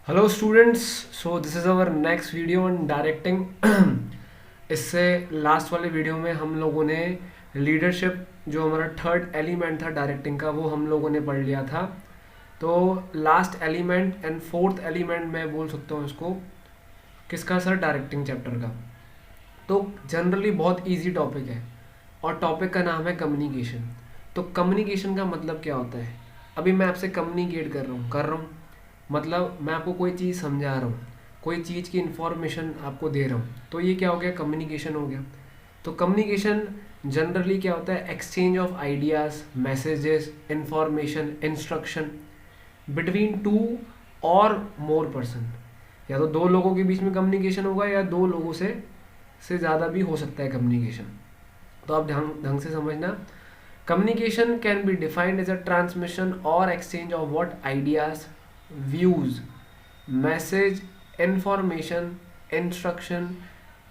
Hello students, so this is our next video on directing. इससे last वाले video में हम लोगों ने लीडरशिप, जो हमारा थर्ड एलिमेंट था डायरेक्टिंग का, वो हम लोगों ने पढ़ लिया था। तो last element and fourth element मैं बोल सकता हूँ इसको किसका सर, डायरेक्टिंग चैप्टर का। तो जनरली बहुत इजी टॉपिक है और टॉपिक का नाम है कम्युनिकेशन। तो कम्युनिकेशन का मतलब क्या होता है? अभी मैं आपसे कम्युनिकेट कर रहा हूँ मतलब मैं आपको कोई चीज़ समझा रहा हूँ, कोई चीज़ की इंफॉर्मेशन आपको दे रहा हूँ, तो ये क्या हो गया? कम्युनिकेशन हो गया। तो कम्युनिकेशन जनरली क्या होता है? Exchange of ideas, messages, information, instruction between two और मोर पर्सन। या तो दो लोगों के बीच में कम्युनिकेशन होगा या दो लोगों से ज़्यादा भी हो सकता है कम्युनिकेशन। तो आप ढंग ढंग से समझना। Communication can be defined as a transmission और exchange of what ideas, views, message, information, instruction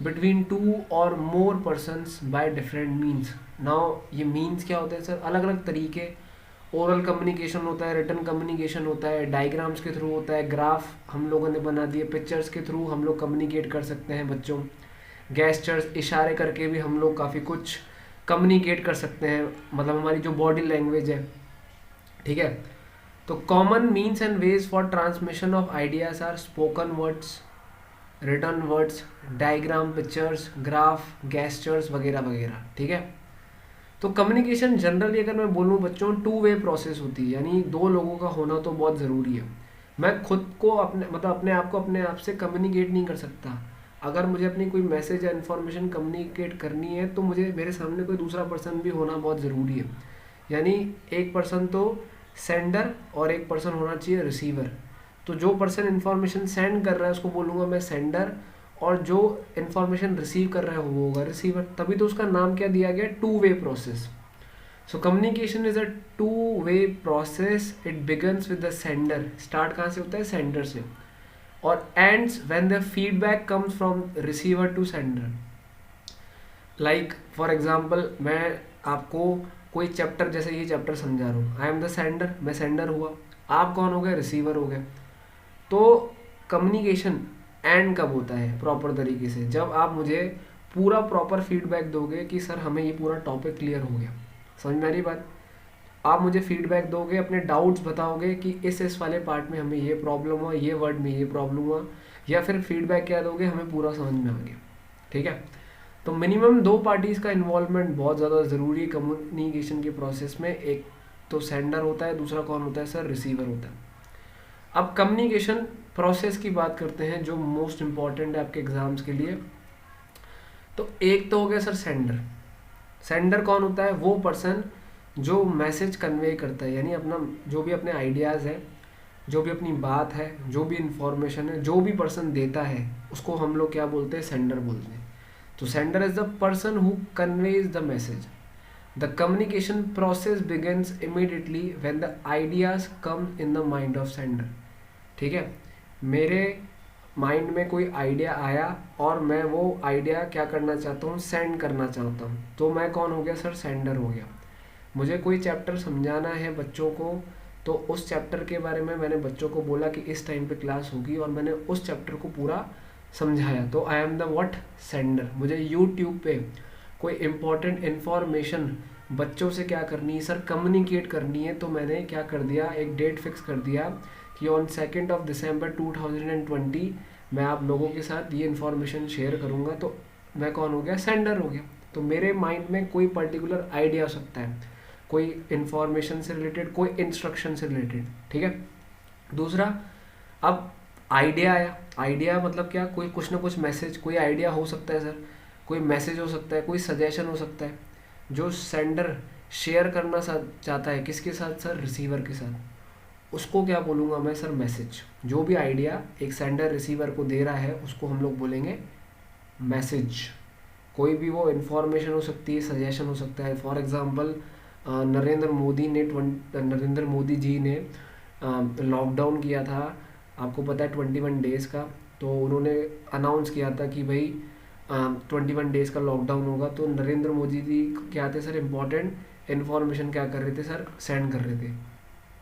between two और more persons by different means. Now ये मीन्स क्या होते हैं सर? अलग अलग तरीके। ओरल कम्युनिकेशन होता है, रिटन कम्युनिकेशन होता है, डायग्राम्स के थ्रू होता है, ग्राफ हम लोगों ने बना दिए, पिक्चर्स के थ्रू हम लोग कम्युनिकेट कर सकते हैं बच्चों। गेस्चर्स, इशारे करके भी हम लोग काफ़ी कुछ कम्युनिकेट कर सकते हैं, मतलब हमारी जो बॉडी लैंग्वेज है। ठीक है। तो common means and ways for transmission of ideas are spoken words, written words, diagram, pictures, graph, gestures वगैरह वगैरह। ठीक है। तो कम्युनिकेशन जनरली अगर मैं बोलूँ बच्चों, टू वे प्रोसेस होती है, यानी दो लोगों का होना तो बहुत ज़रूरी है। मैं खुद को अपने मतलब अपने आप से कम्युनिकेट नहीं कर सकता। अगर मुझे अपनी कोई मैसेज या इन्फॉर्मेशन कम्युनिकेट करनी है तो मुझे मेरे सामने कोई दूसरा पर्सन भी होना बहुत ज़रूरी है। यानी एक पर्सन तो सेंडर और एक पर्सन होना चाहिए रिसीवर। तो जो पर्सन इन्फॉर्मेशन सेंड कर रहा है उसको बोलूँगा मैं सेंडर, और जो इन्फॉर्मेशन रिसीव कर रहा है वो होगा रिसीवर। तभी तो उसका नाम क्या दिया गया? Two way process. So communication is a two way process. It begins with the sender. Start कहाँ से होता है? सेंडर से। और ends when the feedback comes from receiver to sender. Like for example, मैं आपको कोई चैप्टर, जैसे ये चैप्टर समझा रहा हूँ, आई एम द सेंडर, मैं सेंडर हुआ। आप कौन हो गए? रिसीवर हो गए। तो कम्युनिकेशन एंड कब होता है प्रॉपर तरीके से? जब आप मुझे पूरा प्रॉपर फीडबैक दोगे कि सर हमें ये पूरा टॉपिक क्लियर हो गया। समझ में आ रही बात? आप मुझे फीडबैक दोगे, अपने डाउट्स बताओगे कि इस वाले पार्ट में हमें ये प्रॉब्लम हुआ, ये वर्ड में ये प्रॉब्लम हुआ, या फिर फीडबैक क्या दोगे? हमें पूरा समझ में आ गया। ठीक है। तो मिनिमम दो पार्टीज़ का इन्वॉल्वमेंट बहुत ज़्यादा ज़रूरी है कम्युनिकेशन के प्रोसेस में। एक तो सेंडर होता है, दूसरा कौन होता है सर? रिसीवर होता है। अब कम्युनिकेशन प्रोसेस की बात करते हैं जो मोस्ट इम्पॉर्टेंट है आपके एग्जाम्स के लिए। तो एक तो हो गया सर सेंडर। सेंडर कौन होता है? वो पर्सन जो मैसेज कन्वे करता है, यानी अपना जो भी अपने आइडियाज़ है, जो भी अपनी बात है, जो भी इंफॉर्मेशन है, जो भी पर्सन देता है, उसको हम लोग क्या बोलते हैं? सेंडर बोलते हैं। तो sender is the person who conveys the message. The communication process begins immediately when the ideas come in the mind of sender. ठीक है। मेरे माइंड में कोई आइडिया आया और मैं वो आइडिया क्या करना चाहता हूँ? सेंड करना चाहता हूँ। तो मैं कौन हो गया सर? सेंडर हो गया। मुझे कोई चैप्टर समझाना है बच्चों को, तो उस चैप्टर के बारे में मैंने बच्चों को बोला कि इस टाइम पे क्लास होगी, और मैंने उस चैप्टर को पूरा समझाया। तो I am the what? Sender. मुझे यूट्यूब पे कोई इम्पोर्टेंट इन्फॉर्मेशन बच्चों से क्या करनी है सर? कम्युनिकेट करनी है। तो मैंने क्या कर दिया? एक डेट फिक्स कर दिया कि ऑन 2 दिसंबर 2020 मैं आप लोगों के साथ ये इन्फॉर्मेशन शेयर करूँगा। तो मैं कौन हो गया? सेंडर हो गया। तो मेरे माइंड में कोई पर्टिकुलर आइडिया हो सकता है, कोई इन्फॉर्मेशन से रिलेटेड, कोई इंस्ट्रक्शन से रिलेटेड। ठीक है। दूसरा, अब आइडिया आया। आइडिया मतलब क्या? कोई कुछ ना कुछ मैसेज, कोई आइडिया हो सकता है सर, कोई मैसेज हो सकता है, कोई सजेशन हो सकता है जो सेंडर शेयर करना चाहता है। किसके साथ सर? रिसीवर के साथ। उसको क्या बोलूँगा मैं सर? मैसेज। जो भी आइडिया एक सेंडर रिसीवर को दे रहा है उसको हम लोग बोलेंगे मैसेज। कोई भी वो इन्फॉर्मेशन हो सकती है, सजेशन हो सकता है। फॉर एग्जांपल, नरेंद्र मोदी जी ने लॉकडाउन किया था, आपको पता है 21 डेज़ का। तो उन्होंने अनाउंस किया था कि भाई 21 डेज़ का लॉकडाउन होगा। तो नरेंद्र मोदी जी क्या थे सर? इम्पोर्टेंट इन्फॉर्मेशन क्या कर रहे थे सर? सेंड कर रहे थे।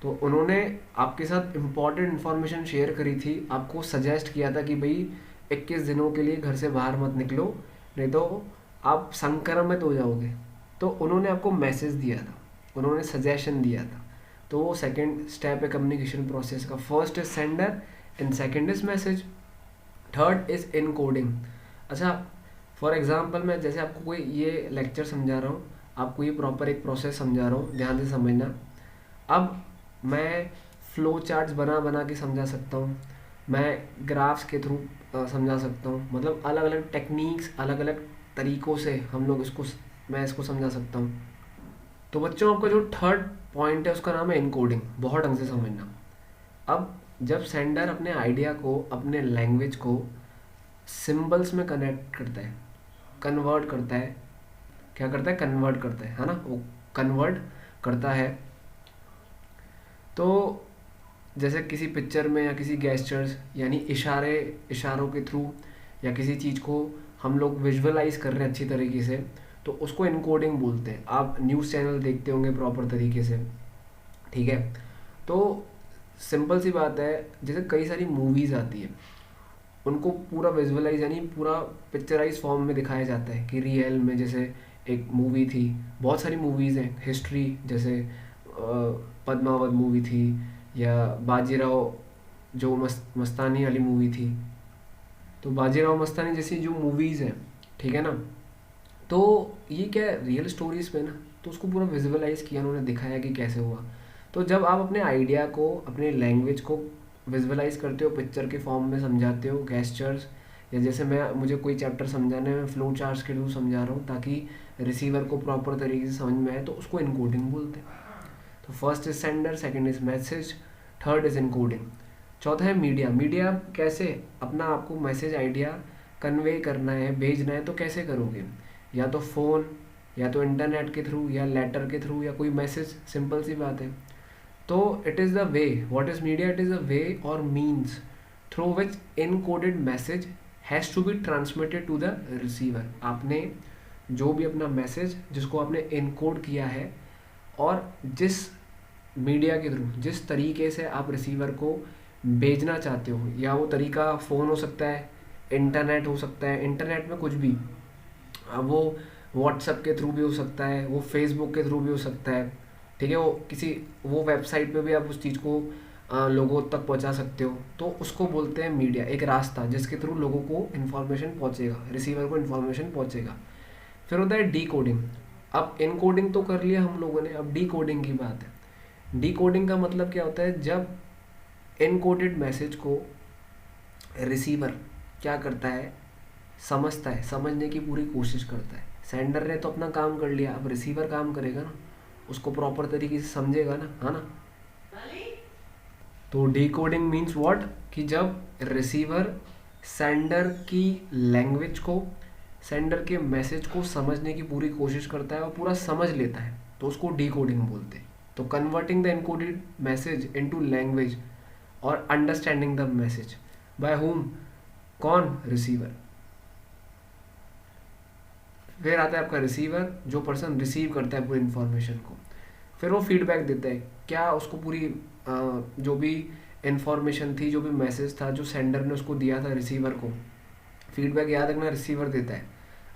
तो उन्होंने आपके साथ इम्पॉर्टेंट इन्फॉर्मेशन शेयर करी थी, आपको सजेस्ट किया था कि भाई 21 दिनों के लिए घर से बाहर मत निकलो, नहीं तो आप संक्रमित हो जाओगे। तो उन्होंने आपको मैसेज दिया था, उन्होंने सजेशन दिया था। तो वो सेकंड स्टेप है कम्युनिकेशन प्रोसेस का। First is sender and second is message, third is encoding. अच्छा, फॉर एग्जांपल मैं जैसे आपको कोई ये लेक्चर समझा रहा हूँ, आपको ये प्रॉपर एक प्रोसेस समझा रहा हूँ, ध्यान से समझना। अब मैं फ्लो चार्ट्स बना बना के समझा सकता हूँ, मैं ग्राफ्स के थ्रू समझा सकता हूँ, मतलब अलग अलग टेक्निक्स, अलग अलग तरीक़ों से हम लोग इसको मैं इसको समझा सकता हूँ। तो बच्चों, आपका जो थर्ड पॉइंट है उसका नाम है इनकोडिंग, बहुत ढंग से समझना। अब जब सेंडर अपने आइडिया को, अपने लैंग्वेज को सिंबल्स में कनेक्ट करता है, कन्वर्ट करता है, क्या करता है, कन्वर्ट करता है ना, वो कन्वर्ट करता है। तो जैसे किसी पिक्चर में या किसी गेस्चर्स यानी इशारों के थ्रू या किसी चीज़ को हम लोग विजुअलाइज कर रहे हैं अच्छी तरीके से, तो उसको इनकोडिंग बोलते हैं। आप न्यूज़ चैनल देखते होंगे प्रॉपर तरीके से, ठीक है। तो सिंपल सी बात है, जैसे कई सारी मूवीज़ आती है, उनको पूरा विजुअलाइज यानी पूरा पिक्चराइज फॉर्म में दिखाया जाता है कि रियल में, जैसे एक मूवी थी, बहुत सारी मूवीज़ हैं हिस्ट्री, जैसे पद्मावत मूवी थी, या बाजीराव जो मस्तानी वाली मूवी थी। तो बाजीराव मस्तानी जैसी जो मूवीज़ हैं, ठीक है ना, तो ये क्या है, रियल स्टोरीज़ पे ना, तो उसको पूरा विजुअलाइज किया उन्होंने, दिखाया कि कैसे हुआ। तो जब आप अपने आइडिया को, अपने लैंग्वेज को विजुअलाइज करते हो, पिक्चर के फॉर्म में समझाते हो, गेस्चर्स, या जैसे मुझे कोई चैप्टर समझाने में फ्लो चार्ट्स के थ्रू समझा रहा हूँ ताकि रिसीवर को प्रॉपर तरीके से समझ में आए, तो उसको इनकोडिंग बोलते हैं। तो first is sender, second is message, third is encoding. चौथा है मीडिया। मीडिया कैसे अपना आपको मैसेज आइडिया कन्वे करना है, भेजना है, तो कैसे करोगे, या तो फ़ोन, या तो इंटरनेट के थ्रू, या लेटर के थ्रू, या कोई मैसेज, सिंपल सी बात है। तो it is the way, what is media, it is a way और means through which encoded message has to be transmitted to the receiver. आपने जो भी अपना मैसेज जिसको आपने इनकोड किया है, और जिस मीडिया के थ्रू, जिस तरीके से आप रिसीवर को भेजना चाहते हो, या वो तरीका फ़ोन हो सकता है, इंटरनेट हो सकता है, इंटरनेट में कुछ भी, अब वो व्हाट्सएप के थ्रू भी हो सकता है, वो फेसबुक के थ्रू भी हो सकता है, ठीक है, वो वेबसाइट पे भी आप उस चीज़ को लोगों तक पहुंचा सकते हो। तो उसको बोलते हैं मीडिया, एक रास्ता जिसके थ्रू लोगों को इन्फॉर्मेशन पहुंचेगा, रिसीवर को इन्फॉर्मेशन पहुंचेगा। फिर होता है डी कोडिंग। अब इनकोडिंग तो कर लिया हम लोगों ने, अब डी कोडिंग की बात है। डी कोडिंग का मतलब क्या होता है, जब इनकोडेड मैसेज को रिसीवर क्या करता है, समझता है, समझने की पूरी कोशिश करता है। सेंडर ने तो अपना काम कर लिया, अब रिसीवर काम करेगा ना, उसको प्रॉपर तरीके से समझेगा ना, है ना। तो डिकोडिंग मीन्स व्हाट, कि जब रिसीवर सेंडर की लैंग्वेज को, सेंडर के मैसेज को समझने की पूरी कोशिश करता है और पूरा समझ लेता है, तो उसको डिकोडिंग बोलते हैं। तो converting the encoded message into language और understanding the message by whom, कौन, रिसीवर। फिर आता है आपका रिसीवर, जो पर्सन रिसीव करता है पूरी इन्फॉर्मेशन को, फिर वो फीडबैक देता है, क्या उसको पूरी जो भी इन्फॉर्मेशन थी, जो भी मैसेज था, जो सेंडर ने उसको दिया था रिसीवर को, फीडबैक याद रखना रिसीवर देता है।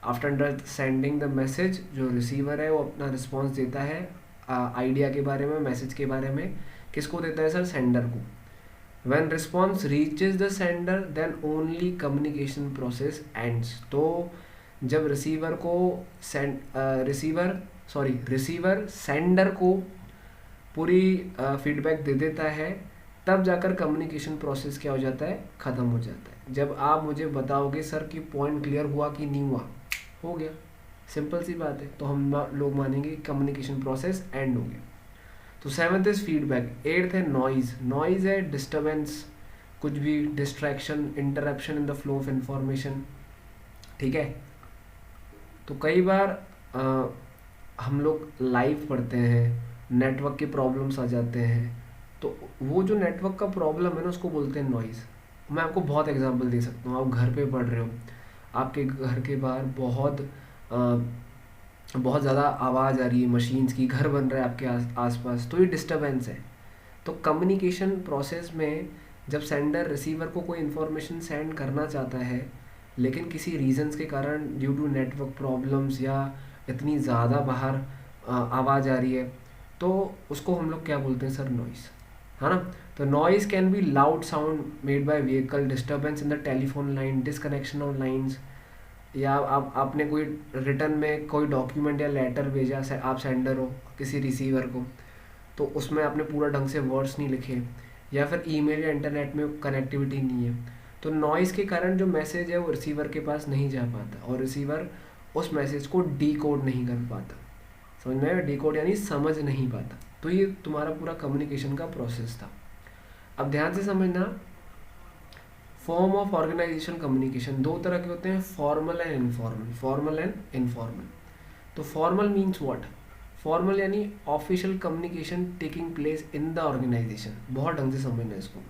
आफ्टर अंडरस्टैंडिंग द मैसेज, जो रिसीवर है वो अपना रिस्पॉन्स देता है आइडिया के बारे में, मैसेज के बारे में, किसको देता है सर, सेंडर को। When response reaches the sender, then only communication process ends. तो जब रिसीवर सेंडर को पूरी फीडबैक दे देता है, तब जाकर कम्युनिकेशन प्रोसेस क्या हो जाता है, ख़त्म हो जाता है। जब आप मुझे बताओगे सर कि पॉइंट क्लियर हुआ कि नहीं हुआ, हो गया, सिंपल सी बात है, तो हम लोग मानेंगे कम्युनिकेशन प्रोसेस एंड हो गया। तो सेवन्थ इज फीडबैक, एट्थ है नॉइज। नॉइज है डिस्टर्बेंस, कुछ भी distraction, interruption in the flow of information, ठीक है। तो कई बार हम लोग लाइव पढ़ते हैं, नेटवर्क के प्रॉब्लम्स आ जाते हैं, तो वो जो नेटवर्क का प्रॉब्लम है ना, उसको बोलते हैं नॉइज़। मैं आपको बहुत एग्जांपल दे सकता हूँ। आप घर पे पढ़ रहे हो, आपके घर के बाहर बहुत ज़्यादा आवाज़ आ रही है मशीन्स की, घर बन रहा है आपके आसपास, तो ये डिस्टर्बेंस है। तो कम्युनिकेशन प्रोसेस में जब सेंडर रिसीवर को कोई इन्फॉर्मेशन सेंड करना चाहता है, लेकिन किसी रीजंस के कारण ड्यू टू नेटवर्क प्रॉब्लम्स या इतनी ज़्यादा बाहर आवाज़ आ रही है, तो उसको हम लोग क्या बोलते हैं सर? नॉइस, है ना? तो noise can be loud sound made by vehicle, disturbance in the telephone line, disconnection of lines, या आपने कोई रिटर्न में कोई डॉक्यूमेंट या लेटर भेजा, आप सेंडर हो किसी रिसीवर को, तो उसमें आपने पूरा ढंग से वर्ड्स नहीं लिखे, या फिर ईमेल या इंटरनेट में कनेक्टिविटी नहीं है, तो नॉइज़ के कारण जो मैसेज है वो रिसीवर के पास नहीं जा पाता और रिसीवर उस मैसेज को डीकोड नहीं कर पाता। समझ में आया? डीकोड यानी समझ नहीं पाता। तो ये तुम्हारा पूरा कम्युनिकेशन का प्रोसेस था। अब ध्यान से समझना, फॉर्म ऑफ ऑर्गेनाइजेशन कम्युनिकेशन दो तरह के होते हैं, formal and informal. Formal and informal. तो फॉर्मल मीन्स व्हाट? फॉर्मल यानी official communication taking place in the organisation. बहुत ढंग से समझना इसको।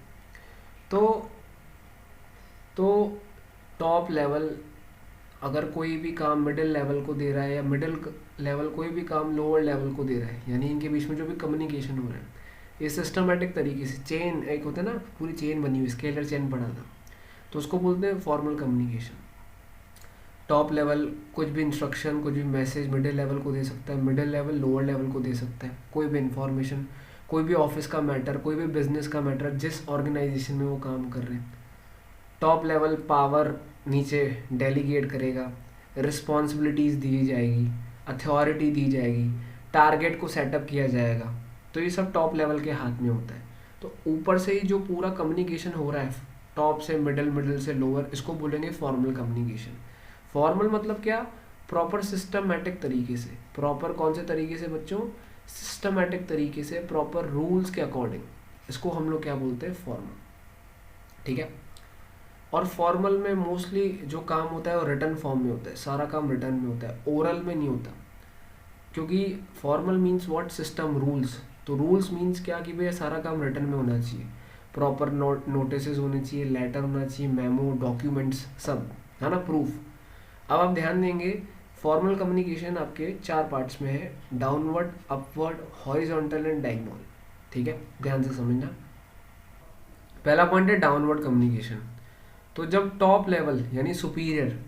तो टॉप लेवल अगर कोई भी काम मिडिल लेवल को दे रहा है, या मिडिल लेवल कोई भी काम लोअर लेवल को दे रहा है, यानी इनके बीच में जो भी कम्युनिकेशन हो रहा है, ये सिस्टमेटिक तरीके से, चेन एक होता है ना, पूरी चेन बनी हुई, स्केलर चेन पढ़ा था, तो उसको बोलते हैं फॉर्मल कम्युनिकेशन। टॉप लेवल कुछ भी इंस्ट्रक्शन, कुछ भी मैसेज मिडिल लेवल को दे सकता है, मिडिल लेवल लोअर लेवल को दे सकता है, कोई भी इंफॉर्मेशन, कोई भी ऑफिस का मैटर, कोई भी बिजनेस का मैटर, जिस ऑर्गेनाइजेशन में वो काम कर रहे हैं। टॉप लेवल पावर नीचे डेलीगेट करेगा, रिस्पॉन्सिबिलिटीज़ दी जाएगी, अथॉरिटी दी जाएगी, टारगेट को सेटअप किया जाएगा, तो ये सब टॉप लेवल के हाथ में होता है। तो ऊपर से ही जो पूरा कम्युनिकेशन हो रहा है, टॉप से मिडिल, मिडिल से लोअर, इसको बोलेंगे फॉर्मल कम्युनिकेशन। फॉर्मल मतलब क्या? प्रॉपर सिस्टमेटिक तरीके से। प्रॉपर कौन से तरीके से बच्चों? सिस्टमेटिक तरीके से, प्रॉपर रूल्स के अकॉर्डिंग, इसको हम लोग क्या बोलते हैं? फॉर्मल। ठीक है। और फॉर्मल में मोस्टली जो काम होता है वो रिटर्न फॉर्म में होता है, सारा काम रिटर्न में होता है, ओरल में नहीं होता। क्योंकि formal means what? System, rules. तो रूल्स मीन्स क्या कि भैया सारा काम रिटर्न में होना चाहिए, प्रॉपर नोटिस होने चाहिए, लेटर होना चाहिए, मेमो, डॉक्यूमेंट्स, सब, है ना, प्रूफ। अब आप ध्यान देंगे, फॉर्मल कम्युनिकेशन आपके 4 पार्ट्स में है, downward, upward, horizontal and diagonal. ठीक है, ध्यान से समझना। पहला पॉइंट है डाउनवर्ड कम्युनिकेशन। तो जब टॉप लेवल यानी सुपीरियर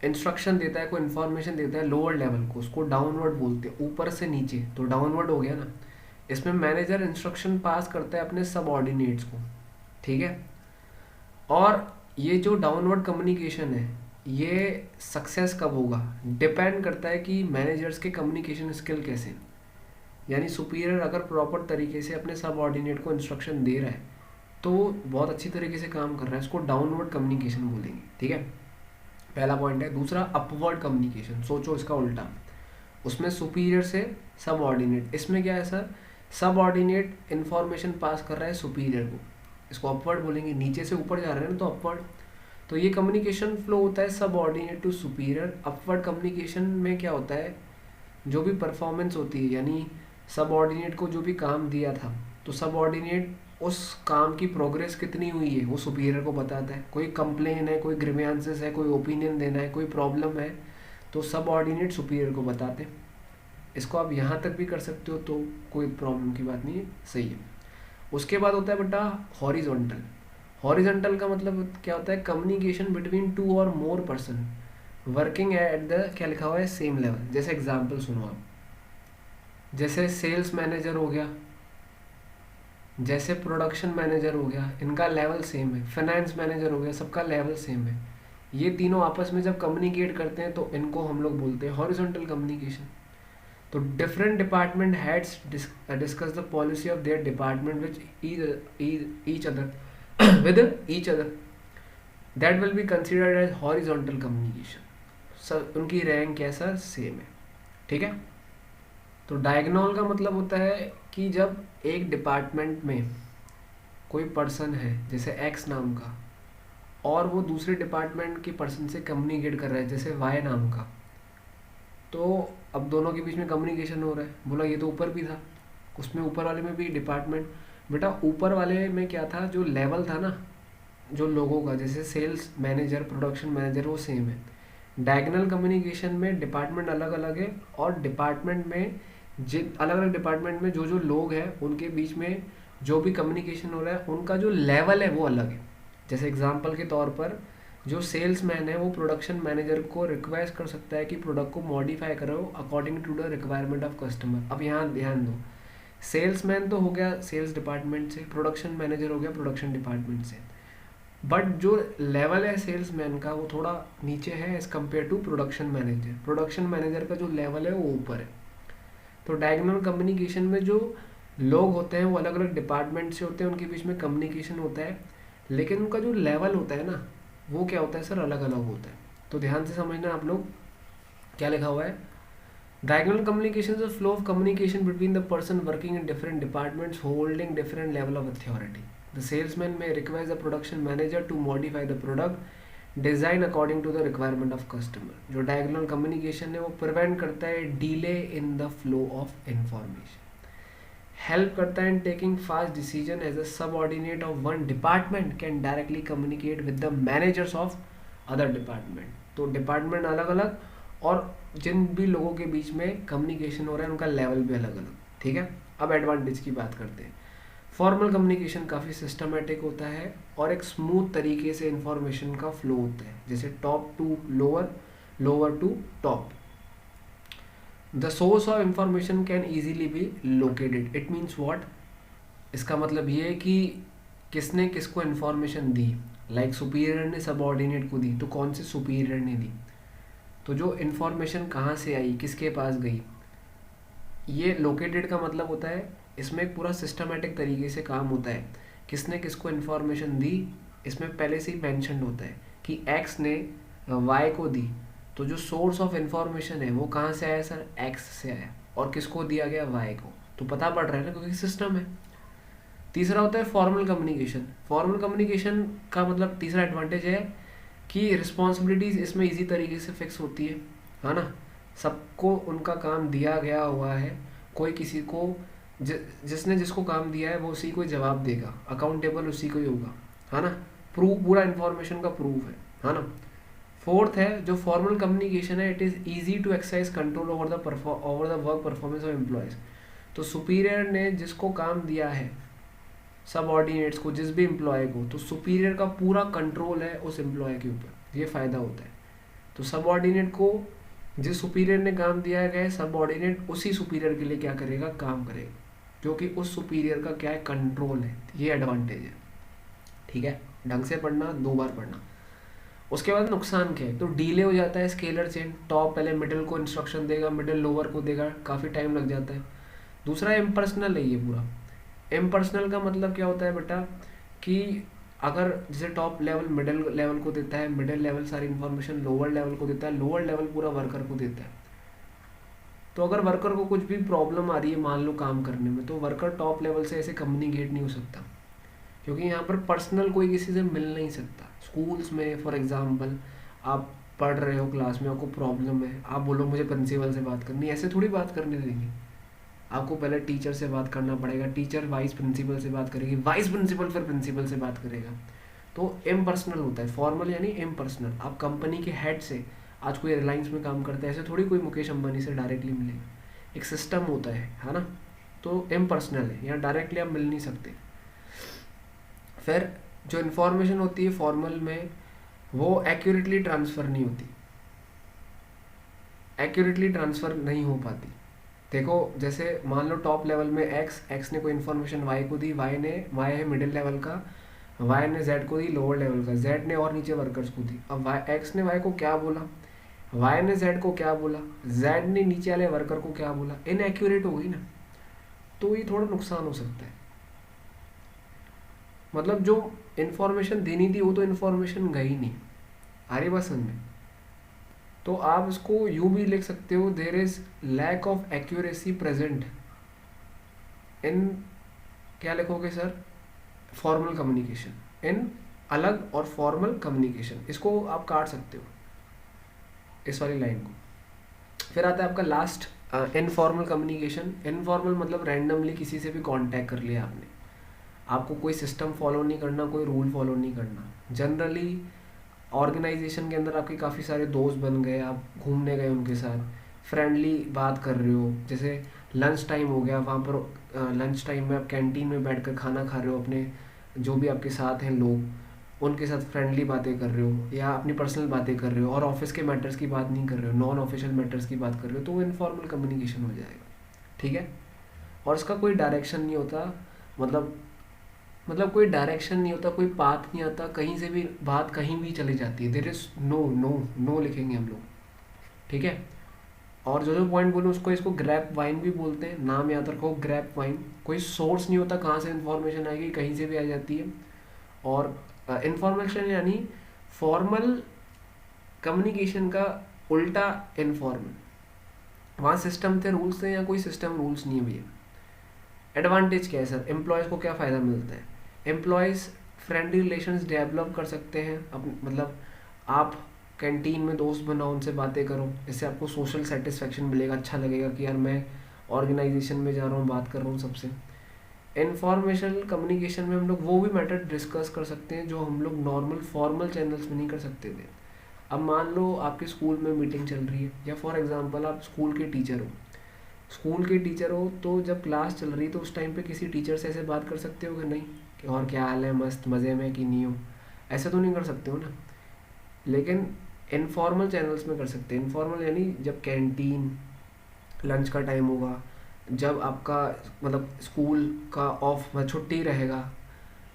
इंस्ट्रक्शन देता है, कोई इन्फॉर्मेशन देता है लोअर लेवल को, उसको डाउनवर्ड बोलते हैं, ऊपर से नीचे, तो डाउनवर्ड हो गया ना। इसमें मैनेजर इंस्ट्रक्शन पास करता है अपने सबऑर्डिनेट्स को। ठीक है। और ये जो डाउनवर्ड कम्युनिकेशन है, ये सक्सेस कब होगा? डिपेंड करता है कि मैनेजर्स के कम्युनिकेशन स्किल कैसे हैं। यानी सुपीरियर अगर प्रॉपर तरीके से अपने सबऑर्डिनेट को इंस्ट्रक्शन दे रहा है, तो बहुत अच्छी तरीके से काम कर रहा है, इसको डाउनवर्ड कम्युनिकेशन बोलेंगे। ठीक है, पहला पॉइंट है। दूसरा अपवर्ड कम्युनिकेशन, सोचो इसका उल्टा, उसमें सुपीरियर से सबऑर्डिनेट, इसमें क्या है सर? सबऑर्डिनेट इन्फॉर्मेशन पास कर रहा है सुपीरियर को, इसको अपवर्ड बोलेंगे। नीचे से ऊपर जा रहे हैं ना, तो अपवर्ड। तो ये कम्युनिकेशन फ्लो होता है subordinate to superior. Upward communication में क्या होता है? जो भी परफॉर्मेंस होती है, यानी सबऑर्डिनेट को जो भी काम दिया था, तो सबऑर्डिनेट उस काम की प्रोग्रेस कितनी हुई है वो सुपीरियर को बताता है। कोई कंप्लेन है, कोई ग्रीवेंसेस है, कोई ओपिनियन देना है, कोई प्रॉब्लम है, तो सबऑर्डिनेट सुपीरियर को बताते हैं। इसको आप यहाँ तक भी कर सकते हो, तो कोई प्रॉब्लम की बात नहीं है, सही है। उसके बाद होता है बेटा हॉरिजॉन्टल। हॉरिजॉन्टल का मतलब क्या होता है? कम्युनिकेशन बिटवीन 2 और more person working at the, क्या लिखा हुआ है, सेम लेवल। जैसे एग्जाम्पल सुनो आप, जैसे सेल्स मैनेजर हो गया, जैसे प्रोडक्शन मैनेजर हो गया, इनका लेवल सेम है। फाइनेंस मैनेजर हो गया, सबका लेवल सेम है। ये तीनों आपस में जब कम्युनिकेट करते हैं, तो इनको हम लोग बोलते हैं हॉरिजॉन्टल कम्युनिकेशन। तो different department heads discuss the policy of their department which each other with each other, that will be considered as horizontal communication. Sir उनकी रैंक कैसा? सेम है। ठीक है। तो डायगोनल का मतलब होता है कि जब एक डिपार्टमेंट में कोई पर्सन है, जैसे एक्स नाम का, और वो दूसरे डिपार्टमेंट के पर्सन से कम्युनिकेट कर रहा है, जैसे वाई नाम का, तो अब दोनों के बीच में कम्युनिकेशन हो रहा है। बोला ये तो ऊपर भी था, उसमें ऊपर वाले में भी डिपार्टमेंट, बेटा ऊपर वाले में क्या था? जो लेवल था ना, जो लोगों का, जैसे सेल्स मैनेजर, प्रोडक्शन मैनेजर, वो सेम है। डायगोनल कम्युनिकेशन में डिपार्टमेंट अलग अलग है, और डिपार्टमेंट में अलग अलग डिपार्टमेंट में जो जो लोग हैं उनके बीच में जो भी कम्युनिकेशन हो रहा है उनका जो लेवल है वो अलग है। जैसे एग्जांपल के तौर पर जो सेल्समैन है वो प्रोडक्शन मैनेजर को रिक्वेस्ट कर सकता है कि प्रोडक्ट को मॉडिफाई करो according to the requirement of customer. अब यहाँ ध्यान दो, सेल्समैन तो हो गया सेल्स डिपार्टमेंट से, प्रोडक्शन मैनेजर हो गया प्रोडक्शन डिपार्टमेंट से, बट जो लेवल है सेल्समैन का वो थोड़ा नीचे है as compare to production manager. Production manager का जो लेवल है वो ऊपर है। तो डायगोनल कम्युनिकेशन में जो लोग होते हैं वो अलग अलग डिपार्टमेंट से होते हैं, उनके बीच में कम्युनिकेशन होता है, लेकिन उनका जो लेवल होता है ना वो क्या होता है सर, अलग अलग होता है। तो ध्यान से समझना आप लोग, क्या लिखा हुआ है, diagonal communication is a flow of communication between the person working in different departments holding different level of authority. The salesman may request the production manager to modify the product design according to the requirement of customer. जो diagonal communication है वो prevent करता है delay in the flow of information, help करता है in taking fast decision as a subordinate of one department can directly communicate with the managers of other department. तो department अलग अलग और जिन भी लोगों के बीच में कम्युनिकेशन हो रहा है उनका लेवल भी अलग अलग, ठीक है। अब एडवांटेज की बात करते हैं। फॉर्मल कम्युनिकेशन काफ़ी सिस्टमेटिक होता है और एक स्मूथ तरीके से इंफॉर्मेशन का फ्लो होता है, जैसे top to lower, lower to top. The source of information can easily be located. It means what, इसका मतलब ये है कि किसने किसको इन्फॉर्मेशन दी, लाइक सुपीरियर ने सबऑर्डिनेट को दी, तो कौन से सुपीरियर ने दी, तो जो इन्फॉर्मेशन कहाँ से आई, किसके पास गई, ये लोकेटेड का मतलब होता है इसमें एक पूरा सिस्टमेटिक तरीके से काम होता है। किसने किसको इन्फॉर्मेशन दी, इसमें पहले से ही मैंशन होता है कि एक्स ने वाई को दी, तो जो सोर्स ऑफ इंफॉर्मेशन है वो कहाँ से आया सर, एक्स से आया, और किसको दिया गया, वाई को, तो पता पड़ रहा है ना क्योंकि सिस्टम है। तीसरा होता है फॉर्मल कम्युनिकेशन। फॉर्मल कम्युनिकेशन का मतलब तीसरा एडवांटेज है कि रिस्पॉन्सिबिलिटीज इसमें इजी तरीके से फिक्स होती है ना, सबको उनका काम दिया गया हुआ है, कोई किसी को जिसने जिसको काम दिया है वो उसी को जवाब देगा, अकाउंटेबल उसी को ही होगा, है ना। प्रूफ, पूरा इन्फॉर्मेशन का प्रूफ है ना। फोर्थ है जो फॉर्मल कम्युनिकेशन है, it is easy to exercise control over the work performance of employees. तो सुपीरियर ने जिसको काम दिया है, सबऑर्डिनेट्स को, जिस भी एम्प्लॉय को, तो सुपीरियर का पूरा कंट्रोल है उस एम्प्लॉय के ऊपर, ये फ़ायदा होता है। तो सबऑर्डिनेट को जिस सुपीरियर ने काम दिया गया है, सबऑर्डिनेट उसी सुपीरियर के लिए क्या करेगा, काम करेगा, जो कि उस सुपीरियर का क्या है, कंट्रोल है। ये एडवांटेज है, ठीक है। ढंग से पढ़ना, 2 बार पढ़ना। उसके बाद नुकसान क्या है, तो डीले हो जाता है स्केलर चेन, टॉप पहले मिडिल को इंस्ट्रक्शन देगा, मिडिल लोअर को देगा, काफ़ी टाइम लग जाता है। दूसरा इम्पर्सनल है ये पूरा। इम्पर्सनल का मतलब क्या होता है बेटा, कि अगर जैसे टॉप लेवल मिडिल लेवल को देता है, मिडिल लेवल सारी इन्फॉर्मेशन लोअर लेवल को देता है, लोअर लेवल पूरा वर्कर को देता है। तो अगर वर्कर को कुछ भी प्रॉब्लम आ रही है मान लो काम करने में, तो वर्कर टॉप लेवल से ऐसे कम्युनिकेट नहीं हो सकता, क्योंकि यहाँ पर पर्सनल कोई किसी से मिल नहीं सकता। स्कूल्स में फॉर एग्जांपल आप पढ़ रहे हो क्लास में, आपको प्रॉब्लम है, आप बोलो मुझे प्रिंसिपल से बात करनी, ऐसे थोड़ी बात करने देंगे, आपको पहले टीचर से बात करना पड़ेगा, टीचर वाइस प्रिंसिपल से बात करेगी, वाइस प्रिंसिपल फिर प्रिंसिपल से बात करेगा। तो इम्पर्सनल होता है, फॉर्मल यानी इम्पर्सनल। आप कंपनी के हेड से, आज कोई रिलायंस में काम करता है, ऐसे थोड़ी कोई मुकेश अंबानी से डायरेक्टली मिलेगा, एक सिस्टम होता है ना। तो इम्पर्सनल है, यहाँ डायरेक्टली आप मिल नहीं सकते। फिर जो इन्फॉर्मेशन होती है फॉर्मल में, वो एक्यूरेटली ट्रांसफ़र नहीं होती, एक्यूरेटली ट्रांसफ़र नहीं हो पाती। देखो जैसे मान लो टॉप लेवल में एक्स ने कोई इन्फॉर्मेशन वाई को दी, वाई है मिडिल लेवल का, वाई ने जेड को दी लोअर लेवल का, जेड ने और नीचे वर्कर्स को दी। अब एक्स ने वाई को क्या बोला, वाई ने जेड को क्या बोला, जेड ने नीचे वाले वर्कर को क्या बोला, इनएक्यूरेट हो गई ना, तो ये थोड़ा नुकसान हो सकता है। मतलब जो इन्फॉर्मेशन देनी थी वो तो इन्फॉर्मेशन गई नहीं, आ रही बात समझ में। तो आप इसको यूं भी लिख सकते हो, there is lack of accuracy present in, क्या लिखोगे सर, फॉर्मल कम्युनिकेशन, इन अलग और फॉर्मल कम्युनिकेशन, इसको आप काट सकते हो इस वाली लाइन को। फिर आता है आपका लास्ट इनफॉर्मल कम्युनिकेशन। इनफॉर्मल मतलब रैंडमली किसी से भी कांटेक्ट कर लिया आपने, आपको कोई सिस्टम फॉलो नहीं करना, कोई रूल फॉलो नहीं करना। जनरली ऑर्गेनाइजेशन के अंदर आपके काफ़ी सारे दोस्त बन गए, आप घूमने गए उनके साथ, फ्रेंडली बात कर रहे हो, जैसे लंच टाइम हो गया, वहाँ पर लंच टाइम में आप कैंटीन में बैठकर खाना खा रहे हो, अपने जो भी आपके साथ हैं लोग उनके साथ फ्रेंडली बातें कर रहे हो या अपनी पर्सनल बातें कर रहे हो और ऑफिस के मैटर्स की बात नहीं कर रहे हो, नॉन ऑफिशियल मैटर्स की बात कर रहे हो, तो वो इनफॉर्मल कम्युनिकेशन हो जाएगा। ठीक है। और इसका कोई डायरेक्शन नहीं होता, मतलब कोई डायरेक्शन नहीं होता, कोई पाथ नहीं आता, कहीं से भी बात कहीं भी चली जाती है। There is no no no लिखेंगे हम लोग। ठीक है। और जो जो पॉइंट बोलूँ उसको, इसको ग्रैप वाइन भी बोलते हैं, नाम याद रखो, ग्रैप वाइन। कोई सोर्स नहीं होता कहाँ से इन्फॉर्मेशन आएगी, कहीं से भी आ जाती है। और इन्फॉर्मेशन यानी फॉर्मल कम्युनिकेशन का उल्टा इनफॉर्मल। वहाँ सिस्टम थे, रूल्स थे, या कोई सिस्टम रूल्स नहीं है भैया। एडवांटेज क्या है सर, एम्प्लॉयज़ को क्या फ़ायदा मिलता है? एम्प्लॉयज़ फ्रेंडली रिलेशंस डेवलप कर सकते हैं, मतलब आप कैंटीन में दोस्त बनाओ, उनसे बातें करो, इससे आपको सोशल सेटिस्फेक्शन मिलेगा, अच्छा लगेगा कि यार मैं ऑर्गेनाइजेशन में जा रहा हूँ, बात कर रहा हूँ सबसे। इन्फॉर्मेशनल कम्युनिकेशन में हम लोग वो भी मैटर डिस्कस कर सकते हैं जो हम लोग नॉर्मल फॉर्मल चैनल्स में नहीं कर सकते थे। अब मान लो आपके स्कूल में मीटिंग चल रही है, या फॉर एग्जांपल आप स्कूल के टीचर हो, तो जब क्लास चल रही है तो उस टाइम पे किसी टीचर से ऐसे बात कर सकते हो कि नहीं, कि और क्या हाल है, मस्त मज़े में कि नहीं हो? ऐसा तो नहीं कर सकते हो ना। लेकिन इनफॉर्मल चैनल्स में कर सकते हैं। इनफॉर्मल यानी जब कैंटीन लंच का टाइम होगा, जब आपका मतलब स्कूल का ऑफ छुट्टी रहेगा,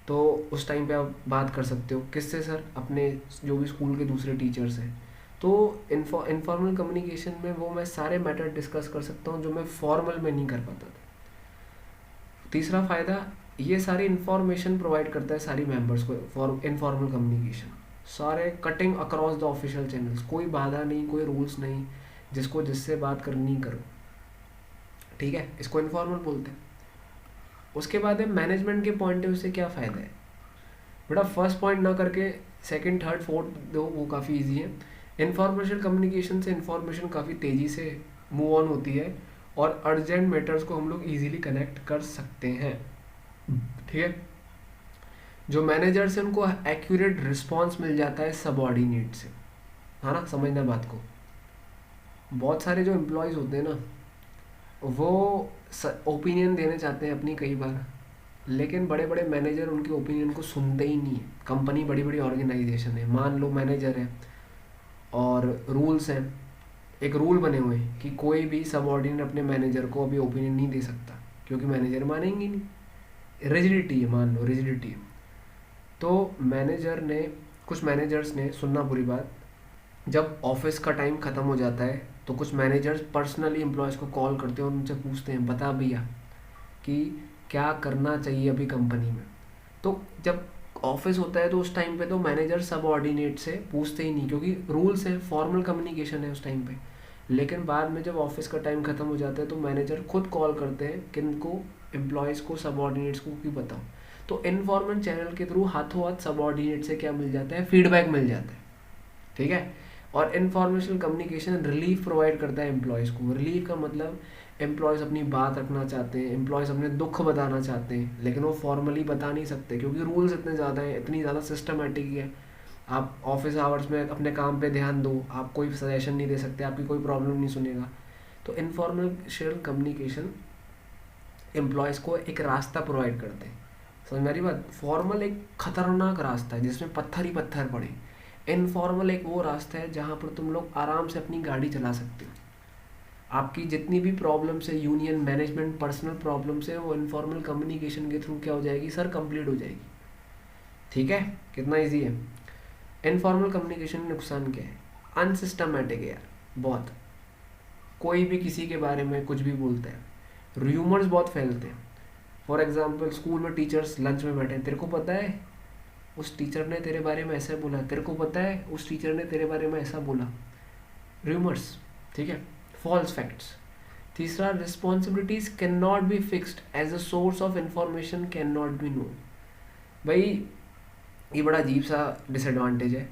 तो उस टाइम पे आप बात कर सकते हो। किससे सर? अपने जो भी स्कूल के दूसरे टीचर्स हैं। तो इनफॉर्मल कम्युनिकेशन में वो मैं सारे मैटर डिस्कस कर सकता हूँ जो मैं फॉर्मल में नहीं कर पाता था। तीसरा फ़ायदा, ये सारी इन्फॉर्मेशन प्रोवाइड करता है सारी मेंबर्स को फॉर इनफॉर्मल कम्युनिकेशन, सारे cutting across the official channels, कोई बाधा नहीं, कोई रूल्स नहीं, जिसको जिससे बात करनी करो। ठीक है, इसको इनफॉर्मल बोलते हैं। उसके बाद है मैनेजमेंट के पॉइंट ऑफ व्यू से क्या फ़ायदा है। बेटा फर्स्ट पॉइंट ना करके सेकंड थर्ड फोर्थ दो, वो काफ़ी इजी है। इन्फॉर्मेशन कम्युनिकेशन से इन्फॉर्मेशन काफ़ी तेज़ी से मूव ऑन होती है और अर्जेंट मैटर्स को हम लोग इजीली कनेक्ट कर सकते हैं। ठीक है। जो मैनेजर से उनको एक्यूरेट रिस्पांस मिल जाता है सबऑर्डिनेट से, है ना, समझना बात को। बहुत सारे जो एम्प्लॉयज़ होते हैं ना, वो ओपिनियन देने चाहते हैं अपनी कई बार, लेकिन बड़े बड़े मैनेजर उनके ओपिनियन को सुनते ही नहीं है। कंपनी बड़ी बड़ी ऑर्गेनाइजेशन है, मान लो मैनेजर है और रूल्स हैं, एक रूल बने हुए हैं कि कोई भी सबऑर्डिनेट अपने मैनेजर को अभी ओपिनियन नहीं दे सकता, क्योंकि मैनेजर मानेंगे नहीं। रिजिडिटी है, मान लो रिजिडिटी है। तो कुछ मैनेजर्स ने, सुनना पूरी बात, जब ऑफिस का टाइम ख़त्म हो जाता है तो कुछ मैनेजर्स पर्सनली एम्प्लॉयज़ को कॉल करते हैं और उनसे पूछते हैं, बता भैया कि क्या करना चाहिए अभी कंपनी में। तो जब ऑफिस होता है तो उस टाइम पे तो मैनेजर सबऑर्डिनेट से पूछते ही नहीं, क्योंकि रूल्स हैं, फॉर्मल कम्युनिकेशन है उस टाइम पे। लेकिन बाद में जब ऑफिस का टाइम ख़त्म हो जाता है तो मैनेजर खुद कॉल करते हैं किनको, एम्प्लॉयज़ को, सबऑर्डिनेट्स को, कि बताओ। तो इनफॉर्मल चैनल के थ्रू हाथों हाथ सबऑर्डिनेट से क्या मिल जाता है, फीडबैक मिल जाता है। ठीक है। और इन्फॉर्मेशनल कम्युनिकेशन रिलीफ प्रोवाइड करता है एम्प्लॉयज़ को। रिलीफ का मतलब एम्प्लॉयज़ अपनी बात रखना चाहते हैं, एम्प्लॉयज़ अपने दुख बताना चाहते हैं, लेकिन वो फॉर्मली बता नहीं सकते क्योंकि रूल्स इतने ज़्यादा हैं, इतनी ज़्यादा सिस्टमेटिक है। आप ऑफिस आवर्स में अपने काम पे ध्यान दो, आप कोई सजेशन नहीं दे सकते, आपकी कोई प्रॉब्लम नहीं सुनेगा। तो इन्फॉर्मेशनल कम्युनिकेशन एम्प्लॉयज़ को एक रास्ता प्रोवाइड करते हैं। समझ मेरी बात? फॉर्मल एक खतरनाक रास्ता है जिसमें पत्थर ही पत्थर पड़े। इनफॉर्मल एक वो रास्ता है जहाँ पर तुम लोग आराम से अपनी गाड़ी चला सकते हो। आपकी जितनी भी प्रॉब्लम्स है, यूनियन मैनेजमेंट पर्सनल प्रॉब्लम्स है, वो इनफॉर्मल कम्युनिकेशन के थ्रू क्या हो जाएगी सर, कंप्लीट हो जाएगी। ठीक है, कितना इजी है। इनफॉर्मल कम्युनिकेशन में नुकसान क्या है? अनसिस्टमेटिक है यार, बहुत। कोई भी किसी के बारे में कुछ भी बोलता है, र्यूमर्स बहुत फैलते हैं। फॉर एग्जाम्पल स्कूल में टीचर्स लंच में बैठे हैं, तेरे को पता है उस टीचर ने तेरे बारे में ऐसा बोला, तेरे को पता है उस टीचर ने तेरे बारे में ऐसा बोला। र्यूमर्स। ठीक है, फॉल्स फैक्ट्स। तीसरा, responsibilities can not be fixed as a source of information can not be known. भाई ये बड़ा अजीब सा डिसएडवांटेज है।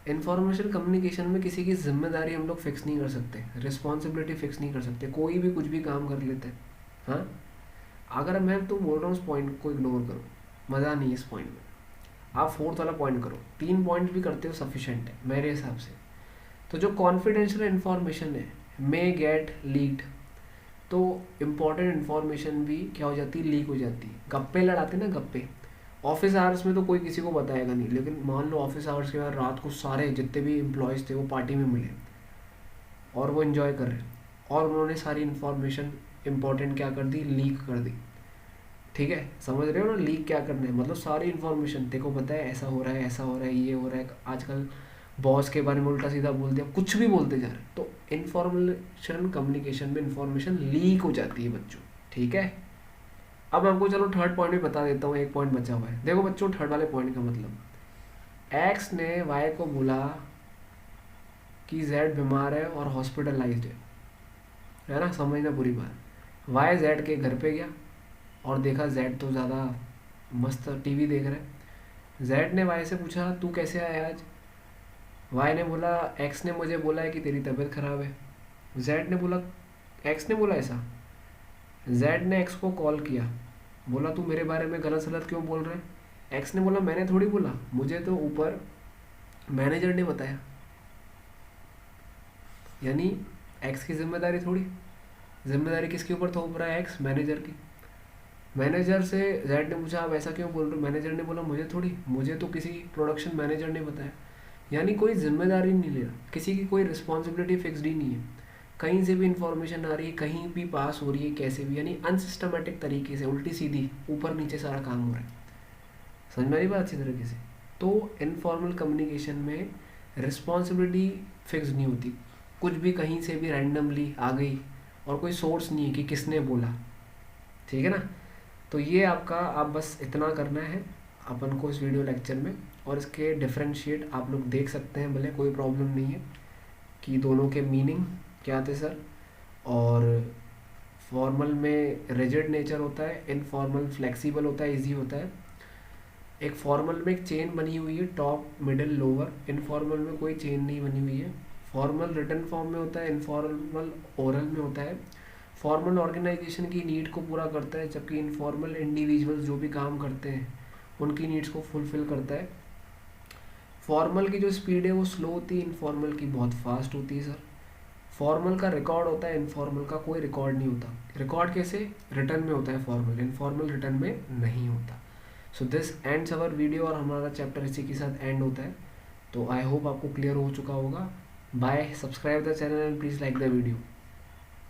इन्फॉर्मेशन कम्युनिकेशन में किसी की जिम्मेदारी हम लोग फिक्स नहीं कर सकते, रिस्पॉन्सिबिलिटी फिक्स नहीं कर सकते, कोई भी कुछ भी काम कर लेते हैं। हाँ, अगर मैं तो बोल रहा हूँ उस पॉइंट को इग्नोर करो, मज़ा नहीं है इस पॉइंट में। आप फोर्थ वाला पॉइंट करो, 3 पॉइंट भी करते हो सफिशेंट है मेरे हिसाब से। तो जो कॉन्फिडेंशियल इन्फॉर्मेशन है मे गेट लीक्ड, तो इम्पोर्टेंट इन्फॉर्मेशन भी क्या हो जाती है, लीक हो जाती है। गप्पे लड़ाते ना गप्पे, ऑफिस आवर्स में तो कोई किसी को बताएगा नहीं, लेकिन मान लो ऑफिस आवर्स के बाद रात को सारे जितने भी एम्प्लॉयज़ थे वो पार्टी में मिले और वो इन्जॉय कर रहे, और उन्होंने सारी इन्फॉर्मेशन इंपॉर्टेंट क्या कर दी, लीक कर दी। ठीक है, समझ रहे हो ना, लीक क्या करना है, मतलब सारी इन्फॉर्मेशन देखो पता है ऐसा हो रहा है, ऐसा हो रहा है, ये हो रहा है। आजकल बॉस के बारे में उल्टा सीधा बोल दिया, कुछ भी बोलते जा रहे, तो इन्फॉर्मेशन कम्युनिकेशन में इन्फॉर्मेशन लीक हो जाती है बच्चों। ठीक है, अब मैं आपको चलो थर्ड पॉइंट भी बता देता हूँ, एक पॉइंट बचा हुआ है। देखो बच्चों, थर्ड वाले पॉइंट का मतलब, एक्स ने वाई को बोला कि जेड बीमार है और हॉस्पिटलाइज्ड है ना, समझना पूरी बात। वाई जेड के घर पे गया और देखा जेड तो ज़्यादा मस्त टीवी देख रहा है। जेड ने वाई से पूछा तू कैसे आया आज। वाई ने बोला एक्स ने मुझे बोला है कि तेरी तबीयत खराब है। जेड ने बोला, एक्स ने बोला ऐसा। जेड ने एक्स को कॉल किया, बोला तू मेरे बारे में गलत सलत क्यों बोल रहे हैं। एक्स ने बोला मैंने थोड़ी बोला, मुझे तो ऊपर मैनेजर ने बताया। यानी एक्स की जिम्मेदारी थोड़ी, जिम्मेदारी किसके ऊपर थोप रहा है, एक्स मैनेजर की। मैनेजर से जेड ने पूछा आप ऐसा क्यों बोल रहे हो। मैनेजर ने बोला मुझे थोड़ी, मुझे तो किसी प्रोडक्शन मैनेजर ने बताया। यानी कोई जिम्मेदारी नहीं ले रहा, किसी की कोई रिस्पॉन्सिबिलिटी फिक्स्ड ही नहीं है। कहीं से भी इंफॉर्मेशन आ रही है, कहीं भी पास हो रही है, कैसे भी, यानी अनसिस्टमेटिक तरीके से, उल्टी सीधी ऊपर नीचे सारा काम हो रहा है। समझ में आ रही बात अच्छी तरीके से। तो इनफॉर्मल कम्युनिकेशन में रिस्पॉन्सिबिलिटी फिक्स नहीं होती, कुछ भी कहीं से भी रैंडमली आ गई और कोई सोर्स नहीं है कि किसने बोला। ठीक है ना, तो ये आपका, आप बस इतना करना है अपन को इस वीडियो लेक्चर में, और इसके डिफरेंशिएट आप लोग देख सकते हैं, भले कोई प्रॉब्लम नहीं है, कि दोनों के मीनिंग क्या थे सर। और फॉर्मल में रिजिड नेचर होता है, इनफॉर्मल फ्लेक्सिबल होता है, इजी होता है। एक फॉर्मल में एक चेन बनी हुई है, टॉप मिडिल लोअर। इनफॉर्मल में कोई चेन नहीं बनी हुई है। फॉर्मल रिटन फॉर्म में होता है, इनफॉर्मल ओरल में होता है। फॉर्मल ऑर्गेनाइजेशन की नीड को पूरा करता है, जबकि इनफॉर्मल इंडिविजुअल्स जो भी काम करते हैं उनकी नीड्स को फुलफिल करता है। फॉर्मल की जो स्पीड है वो स्लो होती है, इनफॉर्मल की बहुत फास्ट होती है सर। फॉर्मल का रिकॉर्ड होता है, इनफॉर्मल का कोई रिकॉर्ड नहीं होता। रिकॉर्ड कैसे, रिटर्न में होता है फॉर्मल, इनफॉर्मल रिटर्न में नहीं होता। So this ends our video, और हमारा चैप्टर इसी के साथ एंड होता है। तो आई होप आपको क्लियर हो चुका होगा। Bye, subscribe the channel and please like the video.